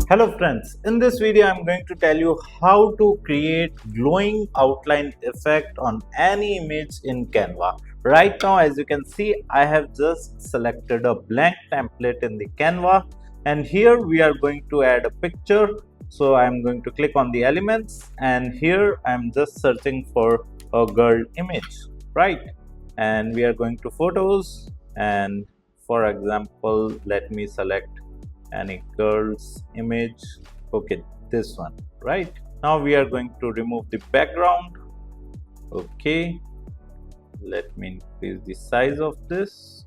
Hello friends, in this video I'm going to tell you how to create glowing outline effect on any image in Canva. Right now, as you can see, I have just selected a blank template in the Canva, and here we are going to add a picture. So I'm going to click on the elements, and here I'm just searching for a girl image, right? And we are going to photos, and for example, let me select any girl's image. Okay, this one, right? Now we are going to remove the background. Okay, let me increase the size of this.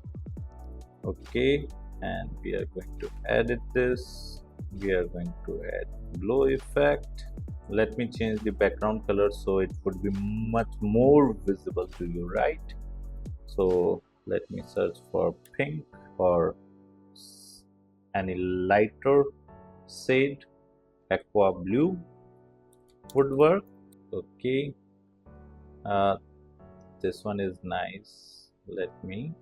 Okay, and we are going to edit this. We are going to add glow effect. Let me change the background color so it would be much more visible to you, right? So let me search for pink or any lighter shade. Aqua blue would work. Okay, this one is nice. Let me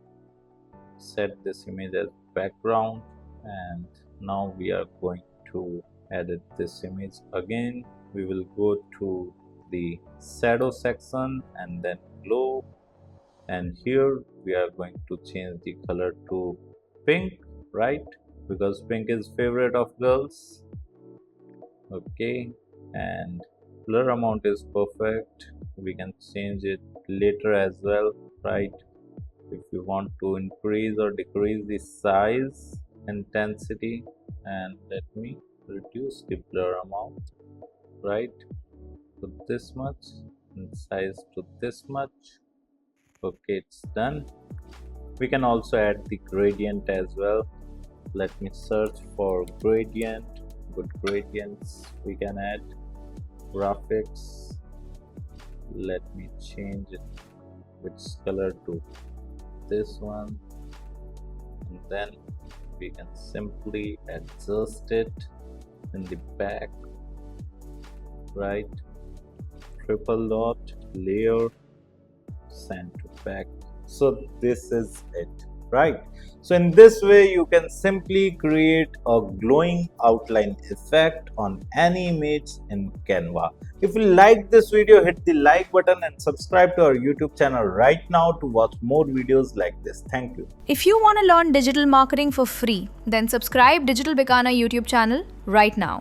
set this image as background, and now we are going to edit this image again. We will go to the shadow section and then glow, and here we are going to change the color to pink, right? Because pink is favorite of girls. Okay, and blur amount is perfect. We can change it later as well, right? If you want to increase or decrease the size, intensity, and let me reduce the blur amount, right, to this much, and size to this much. Okay, it's done. We can also add the gradient as well. Let me search for gradient. Good gradients we can add. Graphics, let me change it which color to this one, and then we can simply adjust it in the back, right? Triple dot, layer, send to back. So this is it, right? So in this way you can simply create a glowing outline effect on any image in Canva. If you like this video, hit the like button and subscribe to our YouTube channel right now to watch more videos like this. Thank you. If you want to learn digital marketing for free, then subscribe Digital Bikana YouTube channel right now.